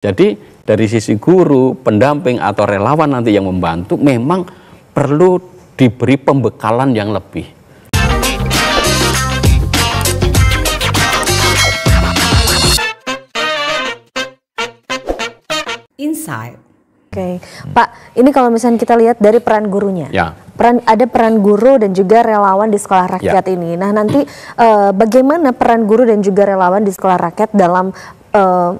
Jadi dari sisi guru, pendamping atau relawan nanti yang membantu memang perlu diberi pembekalan yang lebih. Insight. Oke, Pak, ini kalau misalnya kita lihat dari peran gurunya, Ya. ada peran guru dan juga relawan di sekolah rakyat ini. Nah, nanti bagaimana peran guru dan juga relawan di sekolah rakyat dalam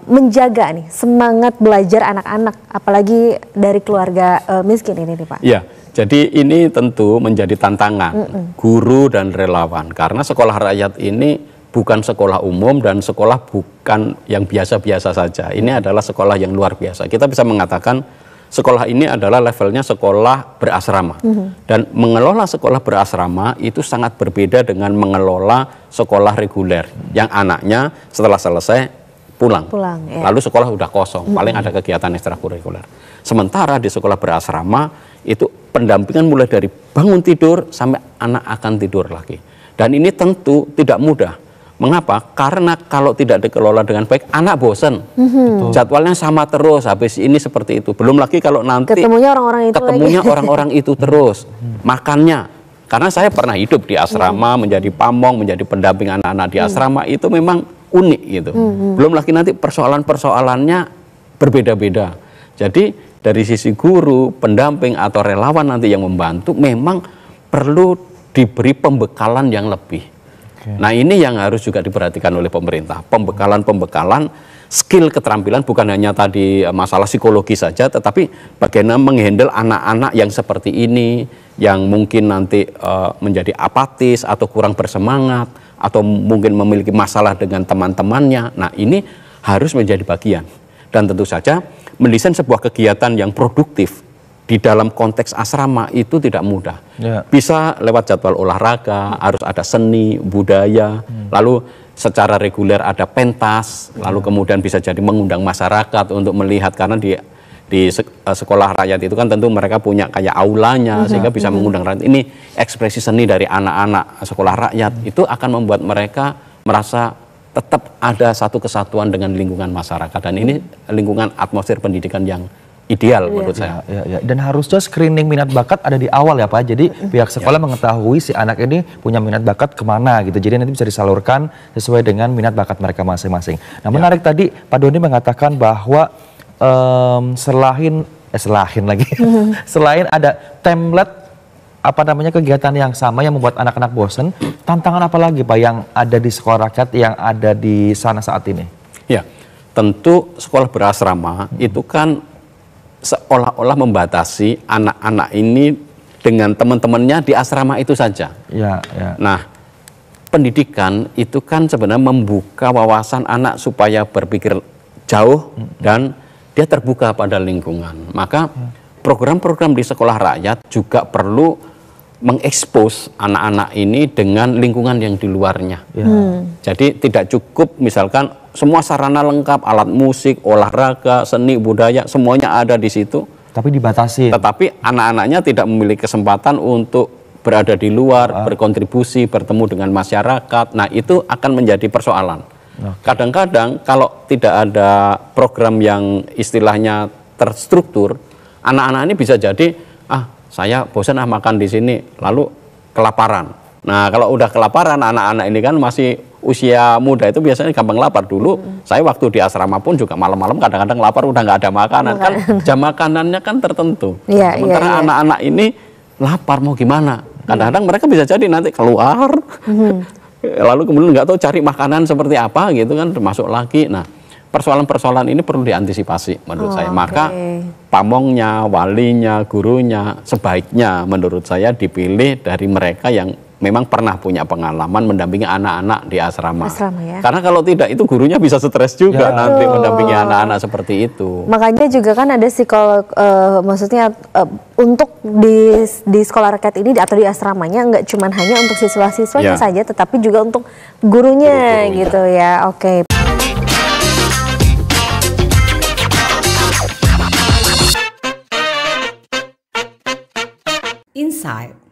menjaga nih semangat belajar anak-anak, apalagi dari keluarga miskin ini nih, Pak? Ya, jadi ini tentu menjadi tantangan guru dan relawan karena sekolah rakyat ini bukan sekolah umum dan sekolah bukan yang biasa-biasa saja. Ini adalah sekolah yang luar biasa. Kita bisa mengatakan sekolah ini adalah levelnya sekolah berasrama. Dan mengelola sekolah berasrama itu sangat berbeda dengan mengelola sekolah reguler yang anaknya setelah selesai pulang ya. Lalu sekolah udah kosong, paling ada kegiatan ekstrakurikuler. Sementara di sekolah berasrama itu pendampingan mulai dari bangun tidur sampai anak akan tidur lagi. Dan ini tentu tidak mudah. Mengapa? Karena kalau tidak dikelola dengan baik, anak bosen. Jadwalnya sama terus, habis ini seperti itu. Belum lagi kalau nanti ketemunya orang-orang itu terus. Makannya. Karena saya pernah hidup di asrama, menjadi pamong, menjadi pendamping anak-anak di asrama, itu memang unik gitu. Belum lagi nanti persoalan-persoalannya berbeda-beda. Jadi dari sisi guru, pendamping atau relawan nanti yang membantu, memang perlu diberi pembekalan yang lebih. Nah, ini yang harus juga diperhatikan oleh pemerintah. Pembekalan skill keterampilan bukan hanya tadi masalah psikologi saja, tetapi bagaimana menghandle anak-anak yang seperti ini, yang mungkin nanti menjadi apatis atau kurang bersemangat, atau mungkin memiliki masalah dengan teman-temannya. Nah, ini harus menjadi bagian. Dan tentu saja mendesain sebuah kegiatan yang produktif di dalam konteks asrama itu tidak mudah. Bisa lewat jadwal olahraga, harus ada seni, budaya, lalu secara reguler ada pentas, lalu kemudian bisa jadi mengundang masyarakat untuk melihat, karena di sekolah rakyat itu kan tentu mereka punya kayak aulanya, sehingga bisa mengundang rakyat. Ini ekspresi seni dari anak-anak sekolah rakyat, itu akan membuat mereka merasa tetap ada satu kesatuan dengan lingkungan masyarakat, dan ini lingkungan atmosfer pendidikan yang ideal menurut saya. Dan harusnya screening minat bakat ada di awal ya Pak. Jadi pihak sekolah mengetahui si anak ini punya minat bakat kemana gitu. Jadi nanti bisa disalurkan sesuai dengan minat bakat mereka masing-masing. Nah, menarik tadi Pak Doni mengatakan bahwa selain ada template kegiatan yang sama yang membuat anak-anak bosen, tantangan apa lagi Pak yang ada di sekolah rakyat yang ada di sana saat ini? Ya, tentu sekolah berasrama itu kan seolah-olah membatasi anak-anak ini dengan teman-temannya di asrama itu saja. Nah, pendidikan itu kan sebenarnya membuka wawasan anak supaya berpikir jauh dan dia terbuka pada lingkungan. Maka program-program di sekolah rakyat juga perlu mengekspos anak-anak ini dengan lingkungan yang di luarnya. Jadi tidak cukup misalkan semua sarana lengkap, alat musik, olahraga, seni, budaya, semuanya ada di situ. Tapi dibatasi. Tetapi anak-anaknya tidak memiliki kesempatan untuk berada di luar, berkontribusi, bertemu dengan masyarakat. Nah, itu akan menjadi persoalan. Kadang-kadang kalau tidak ada program yang istilahnya terstruktur, anak-anak ini bisa jadi, saya bosan makan di sini, lalu kelaparan. Nah, kalau udah kelaparan, anak-anak ini kan masih usia muda itu biasanya gampang lapar. Dulu saya waktu di asrama pun juga malam-malam kadang-kadang lapar, udah nggak ada makanan. Kan jam makanannya kan tertentu. Sementara anak-anak ini lapar mau gimana? Kadang-kadang mereka bisa jadi nanti keluar, lalu kemudian nggak tahu cari makanan seperti apa gitu kan, masuk lagi. Nah, persoalan-persoalan ini perlu diantisipasi menurut saya. Maka pamongnya, walinya, gurunya sebaiknya menurut saya dipilih dari mereka yang memang pernah punya pengalaman mendampingi anak-anak di asrama. Karena kalau tidak itu gurunya bisa stres juga nanti mendampingi anak-anak seperti itu. Makanya juga kan ada psikolog, maksudnya untuk di sekolah rakyat ini atau di asramanya nggak cuma hanya untuk siswa-siswanya saja, tetapi juga untuk gurunya gitu ya. Insight.